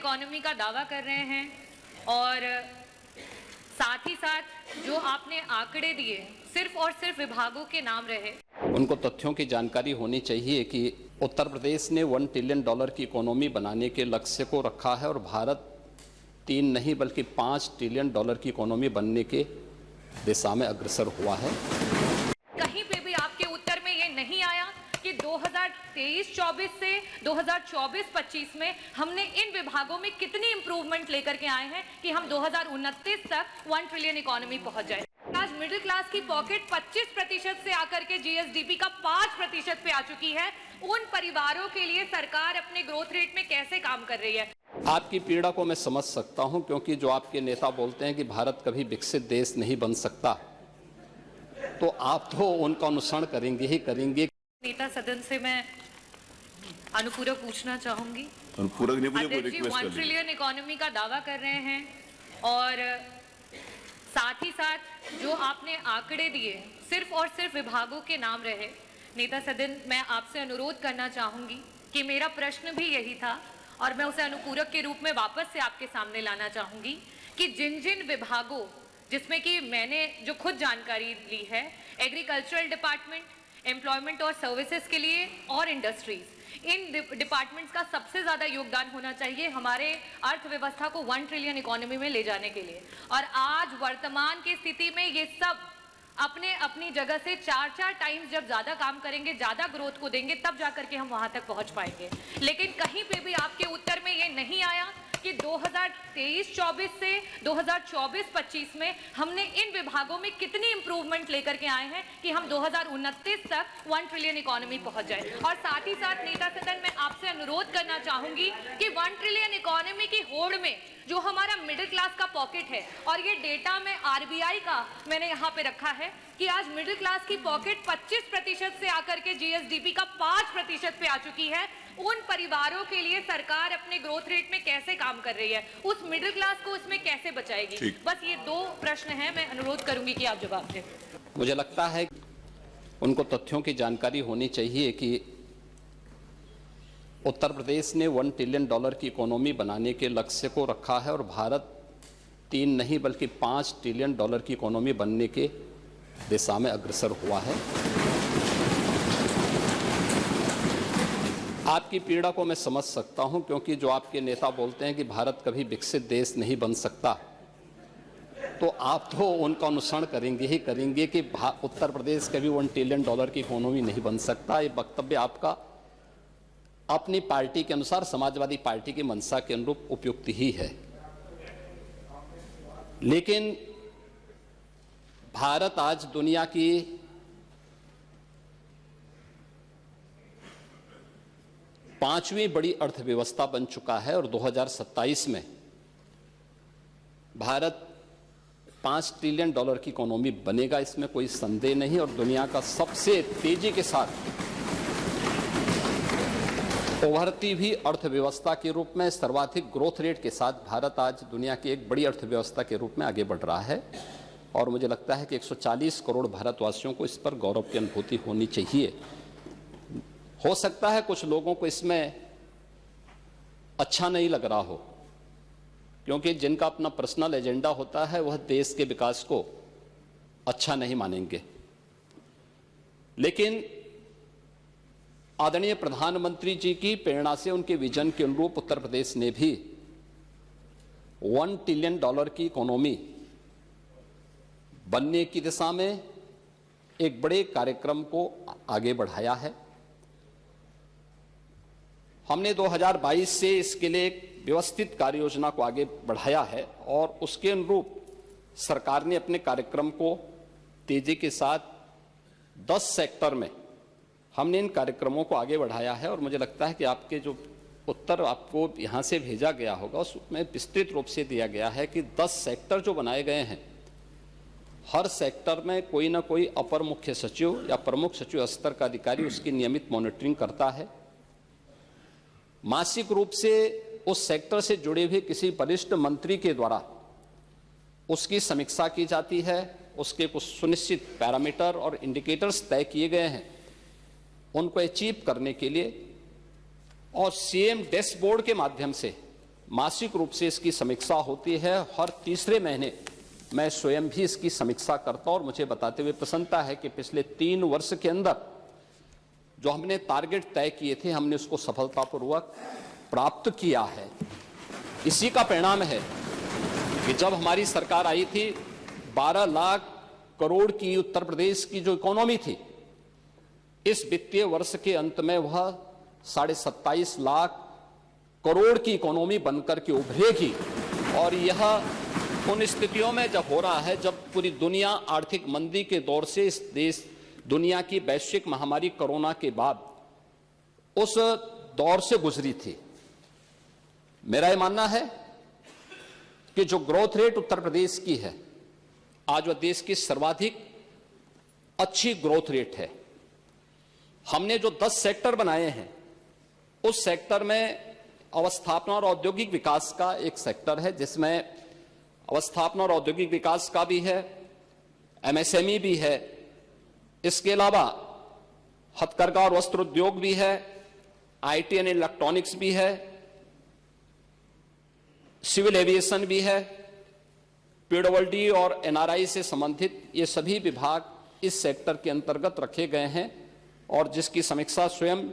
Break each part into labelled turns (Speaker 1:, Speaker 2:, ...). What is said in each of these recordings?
Speaker 1: Economy का दावा कर रहे हैं और साथ ही साथ जो आपने आंकड़े दिए सिर्फ और सिर्फ विभागों के नाम रहे।
Speaker 2: उनको तथ्यों की जानकारी होनी चाहिए कि उत्तर प्रदेश ने $1 ट्रिलियन की इकोनॉमी बनाने के लक्ष्य को रखा है और भारत 3 नहीं बल्कि $5 ट्रिलियन की इकोनॉमी बनने के दिशा में अग्रसर हुआ है।
Speaker 1: कहीं पे भी आपके उत्तर में ये नहीं आया कि 2023-24 से 2024-25 में हमने इन विभागों में कितनी इंप्रूवमेंट लेकर के आए हैं कि हम 2029 तक 1 ट्रिलियन इकोनॉमी पहुंच जाए। आज मिडिल क्लास की पॉकेट 25% से आकर के जीएसडीपी का 5% पे आ चुकी है। उन परिवारों के लिए सरकार अपने ग्रोथ रेट में कैसे काम कर रही है?
Speaker 2: आपकी पीड़ा को मैं समझ सकता हूं, क्योंकि जो आपके नेता बोलते हैं कि भारत कभी विकसित देश नहीं बन सकता, तो आप तो उनका अनुसरण करेंगे ही करेंगे।
Speaker 1: नेता सदन से मैं अनुपूरक पूछना चाहूंगी।
Speaker 3: अनुपूरक नहीं, मुझे कोई
Speaker 1: अध्यक्ष जी
Speaker 3: रिक्वेस्ट
Speaker 1: 1 ट्रिलियन इकोनॉमी का दावा कर रहे हैं और साथ ही साथ जो आपने आंकड़े दिए सिर्फ और सिर्फ विभागों के नाम रहे। नेता सदन, मैं आपसे अनुरोध करना चाहूंगी कि मेरा प्रश्न भी यही था और मैं उसे अनुपूरक के रूप में वापस से आपके सामने लाना चाहूंगी कि जिन जिन विभागों, जिसमें कि मैंने जो खुद जानकारी ली है, एग्रीकल्चरल डिपार्टमेंट, एम्प्लॉयमेंट और सर्विसेज के लिए और इंडस्ट्रीज, इन डिपार्टमेंट्स का सबसे ज्यादा योगदान होना चाहिए हमारे अर्थव्यवस्था को 1 ट्रिलियन इकोनॉमी में ले जाने के लिए। और आज वर्तमान की स्थिति में ये सब अपने अपनी जगह से 4-4 टाइम्स जब ज्यादा काम करेंगे, ज्यादा ग्रोथ को देंगे, तब जाकर के हम वहां तक पहुंच पाएंगे। लेकिन कहीं पे भी आपके उत्तर में ये नहीं आया कि 2023-24 से 2024-25 में हमने इन विभागों में कितनी इंप्रूवमेंट लेकर के आए हैं कि हम 2029 तक 1 ट्रिलियन इकोनॉमी पहुंच जाए। और साथ ही साथ नेता सदन, मैं आपसे अनुरोध करना चाहूंगी कि 1 ट्रिलियन इकोनॉमी की होड़ में जो हमारा मिडिल क्लास का पॉकेट है, और ये डेटा में आरबीआई का मैंने यहाँ पे रखा है कि आज मिडिल क्लास की पॉकेट 25% से आकर के जीएसडीपी का 5% पे आ चुकी है। उन परिवारों के लिए सरकार अपने ग्रोथ रेट में कैसे काम कर रही है, उस मिडिल क्लास को इसमें कैसे बचाएगी? बस ये 2 प्रश्न हैं, मैं अनुरोध करूंगी कि आप जवाब दें।
Speaker 2: मुझे लगता है उनको तथ्यों की जानकारी होनी चाहिए कि उत्तर प्रदेश ने $1 ट्रिलियन की इकोनॉमी बनाने के लक्ष्य को रखा है और भारत 3 नहीं बल्कि $5 ट्रिलियन की इकोनॉमी बनने के दिशा में अग्रसर हुआ है। आपकी पीड़ा को मैं समझ सकता हूं, क्योंकि जो आपके नेता बोलते हैं कि भारत कभी विकसित देश नहीं बन सकता, तो आप तो उनका अनुसरण करेंगे ही करेंगे कि उत्तर प्रदेश कभी $1 ट्रिलियन की इकोनॉमी नहीं बन सकता। ये वक्तव्य आपका अपनी पार्टी के अनुसार, समाजवादी पार्टी की मंशा के अनुरूप उपयुक्त ही है। लेकिन भारत आज दुनिया की पांचवी बड़ी अर्थव्यवस्था बन चुका है और 2027 में भारत $5 ट्रिलियन की इकोनॉमी बनेगा, इसमें कोई संदेह नहीं। और दुनिया का सबसे तेजी के साथ उभरती हुई अर्थव्यवस्था के रूप में, सर्वाधिक ग्रोथ रेट के साथ भारत आज दुनिया की एक बड़ी अर्थव्यवस्था के रूप में आगे बढ़ रहा है। और मुझे लगता है कि 140 करोड़ भारतवासियों को इस पर गौरव की अनुभूति होनी चाहिए। हो सकता है कुछ लोगों को इसमें अच्छा नहीं लग रहा हो, क्योंकि जिनका अपना पर्सनल एजेंडा होता है वह देश के विकास को अच्छा नहीं मानेंगे। लेकिन आदरणीय प्रधानमंत्री जी की प्रेरणा से, उनके विजन के अनुरूप उत्तर प्रदेश ने भी $1 ट्रिलियन की इकोनॉमी बनने की दिशा में एक बड़े कार्यक्रम को आगे बढ़ाया है। हमने 2022 से इसके लिए एक व्यवस्थित कार्य योजना को आगे बढ़ाया है और उसके अनुरूप सरकार ने अपने कार्यक्रम को तेजी के साथ 10 सेक्टर में हमने इन कार्यक्रमों को आगे बढ़ाया है। और मुझे लगता है कि आपके जो उत्तर आपको यहाँ से भेजा गया होगा उसमें विस्तृत रूप से दिया गया है कि 10 सेक्टर जो बनाए गए हैं, हर सेक्टर में कोई ना कोई अपर मुख्य सचिव या प्रमुख सचिव स्तर का अधिकारी उसकी नियमित मॉनिटरिंग करता है। मासिक रूप से उस सेक्टर से जुड़े हुए किसी वरिष्ठ मंत्री के द्वारा उसकी समीक्षा की जाती है। उसके कुछ सुनिश्चित पैरामीटर और इंडिकेटर्स तय किए गए हैं, उनको अचीव करने के लिए और सीएम डैशबोर्ड के माध्यम से मासिक रूप से इसकी समीक्षा होती है। हर तीसरे महीने मैं स्वयं भी इसकी समीक्षा करता हूं और मुझे बताते हुए प्रसन्नता है कि पिछले 3 वर्ष के अंदर जो हमने टारगेट तय किए थे, हमने उसको सफलतापूर्वक प्राप्त किया है। इसी का परिणाम है कि जब हमारी सरकार आई थी, 12 लाख करोड़ की उत्तर प्रदेश की जो इकोनॉमी थी, इस वित्तीय वर्ष के अंत में वह 27.5 लाख करोड़ की इकोनॉमी बनकर के उभरेगी। और यह उन स्थितियों में जब हो रहा है जब पूरी दुनिया आर्थिक मंदी के दौर से इस देश दुनिया की वैश्विक महामारी कोरोना के बाद उस दौर से गुजरी थी। मेरा यह मानना है कि जो ग्रोथ रेट उत्तर प्रदेश की है, आज वह देश की सर्वाधिक अच्छी ग्रोथ रेट है। हमने जो 10 सेक्टर बनाए हैं, उस सेक्टर में अवस्थापना और औद्योगिक विकास का एक सेक्टर है, जिसमें अवस्थापना और औद्योगिक विकास का भी है, एमएसएमई भी है, इसके अलावा हथकरघा और वस्त्र उद्योग भी है, आईटी एंड इलेक्ट्रॉनिक्स भी है, सिविल एविएशन भी है, पीडब्ल्यूडी और एनआरआई से संबंधित ये सभी विभाग इस सेक्टर के अंतर्गत रखे गए हैं और जिसकी समीक्षा स्वयं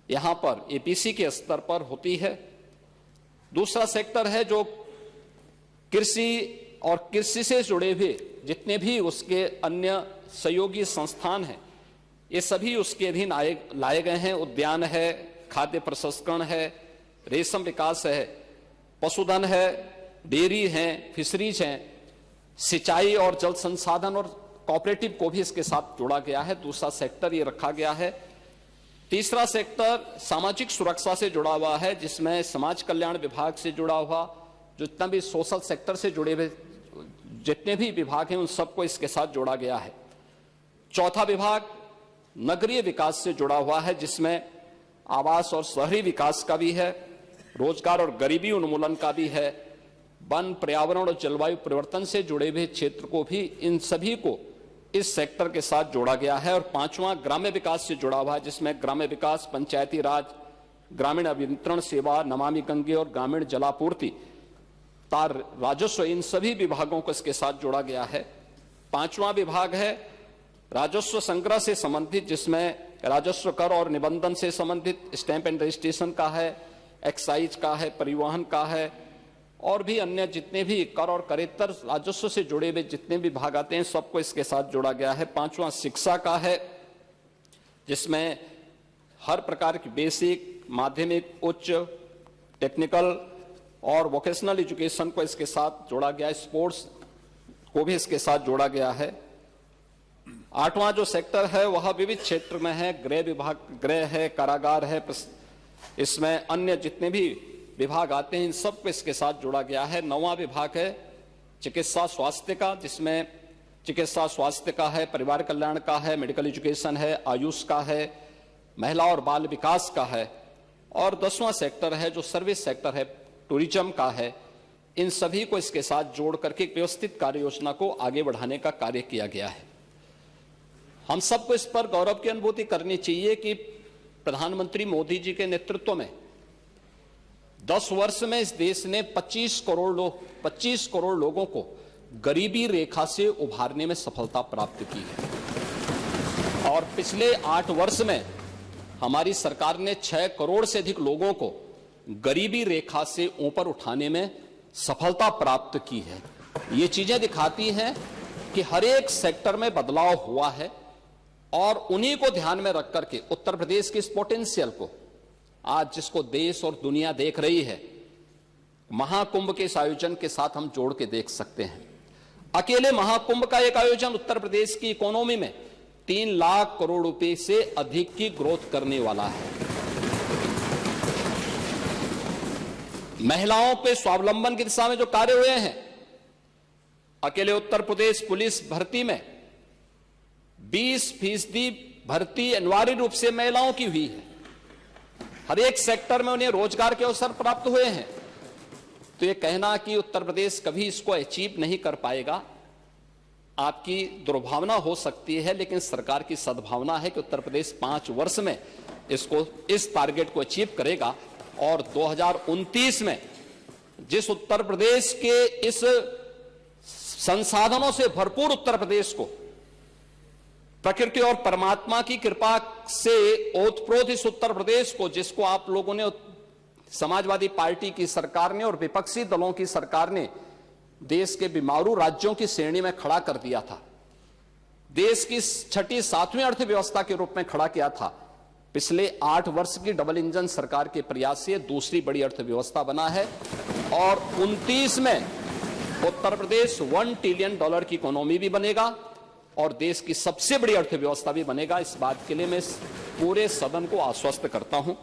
Speaker 2: यहां पर एपीसी के स्तर पर होती है। दूसरा सेक्टर है जो कृषि और कृषि से जुड़े हुए जितने भी उसके अन्य सहयोगी संस्थान हैं, ये सभी उसके अधीन लाए गए हैं। उद्यान है, खाद्य प्रसंस्करण है, रेशम विकास है, पशुधन है, डेयरी हैं, फिशरीज हैं, सिंचाई और जल संसाधन और कोऑपरेटिव को भी इसके साथ जोड़ा गया है। दूसरा सेक्टर ये रखा गया है। तीसरा सेक्टर सामाजिक सुरक्षा से जुड़ा हुआ है, जिसमें समाज कल्याण विभाग से जुड़ा हुआ जो जितना भी सोशल सेक्टर से जुड़े हुए जितने भी विभाग हैं, उन सबको इसके साथ जोड़ा गया है। चौथा विभाग नगरीय विकास से जुड़ा हुआ है, जिसमें आवास और शहरी विकास का भी है, रोजगार और गरीबी उन्मूलन का भी है, वन, पर्यावरण और जलवायु परिवर्तन से जुड़े हुए क्षेत्र को भी, इन सभी को इस सेक्टर के साथ जोड़ा गया है। और पांचवां ग्राम्य विकास से जुड़ा हुआ है, जिसमें ग्राम्य विकास, पंचायती राज, ग्रामीण अभियंत्रण सेवा, नमामि गंगे और ग्रामीण जलापूर्ति, तार राजस्व, इन सभी विभागों को इसके साथ जोड़ा गया है। पांचवां विभाग है राजस्व संग्रह से संबंधित, जिसमें राजस्व कर और निबंधन से संबंधित स्टैंप एंड रजिस्ट्रेशन का है, एक्साइज का है, परिवहन का है और भी अन्य जितने भी कर और करेतर राजस्व से जुड़े हुए जितने भी विभाग आते हैं, सबको इसके साथ जोड़ा गया है। पांचवां शिक्षा का है, जिसमें हर प्रकार की बेसिक, माध्यमिक, उच्च, टेक्निकल और वोकेशनल एजुकेशन को इसके साथ जोड़ा गया है। स्पोर्ट्स को भी इसके साथ जोड़ा गया है। आठवां जो सेक्टर है वह विविध क्षेत्र में है, गृह विभाग, गृह है, कारागार है, इसमें अन्य जितने भी विभाग आते हैं इन सबको इसके साथ जोड़ा गया है। नौवां विभाग है चिकित्सा स्वास्थ्य का, जिसमें चिकित्सा स्वास्थ्य का है, परिवार कल्याण का है, मेडिकल एजुकेशन है, आयुष का है, महिला और बाल विकास का है। और 10वां सेक्टर है जो सर्विस सेक्टर है, टूरिज्म का है। इन सभी को इसके साथ जोड़ करके एक व्यवस्थित कार्य योजना को आगे बढ़ाने का कार्य किया गया है। हम सबको इस पर गौरव की अनुभूति करनी चाहिए कि प्रधानमंत्री मोदी जी के नेतृत्व में 10 वर्ष में इस देश ने 25 करोड़ लोगों को गरीबी रेखा से उभारने में सफलता प्राप्त की है। और पिछले 8 वर्ष में हमारी सरकार ने 6 करोड़ से अधिक लोगों को गरीबी रेखा से ऊपर उठाने में सफलता प्राप्त की है। ये चीजें दिखाती हैं कि हर एक सेक्टर में बदलाव हुआ है और उन्हीं को ध्यान में रख करके उत्तर प्रदेश के इस पोटेंशियल को आज जिसको देश और दुनिया देख रही है, महाकुंभ के इस आयोजन के साथ हम जोड़ के देख सकते हैं। अकेले महाकुंभ का एक आयोजन उत्तर प्रदेश की इकोनॉमी में 3 लाख करोड़ रुपए से अधिक की ग्रोथ करने वाला है। महिलाओं पे स्वावलंबन की दिशा में जो कार्य हुए हैं, अकेले उत्तर प्रदेश पुलिस भर्ती में 20% भर्ती अनिवार्य रूप से महिलाओं की हुई है। हर एक सेक्टर में उन्हें रोजगार के अवसर प्राप्त हुए हैं। तो ये कहना कि उत्तर प्रदेश कभी इसको अचीव नहीं कर पाएगा, आपकी दुर्भावना हो सकती है, लेकिन सरकार की सद्भावना है कि उत्तर प्रदेश 5 वर्ष में इस टारगेट को अचीव करेगा और 2029 में जिस उत्तर प्रदेश के इस संसाधनों से भरपूर उत्तर प्रदेश को प्रकृति और परमात्मा की कृपा से ओतप्रोत इस उत्तर प्रदेश को, जिसको आप लोगों ने, समाजवादी पार्टी की सरकार ने और विपक्षी दलों की सरकार ने देश के बीमारू राज्यों की श्रेणी में खड़ा कर दिया था, देश की छठी सातवीं अर्थव्यवस्था के रूप में खड़ा किया था, पिछले 8 वर्ष की डबल इंजन सरकार के प्रयास से दूसरी बड़ी अर्थव्यवस्था बना है और 29 में उत्तर प्रदेश $1 ट्रिलियन की इकोनॉमी भी बनेगा और देश की सबसे बड़ी अर्थव्यवस्था भी बनेगा। इस बात के लिए मैं पूरे सदन को आश्वस्त करता हूं।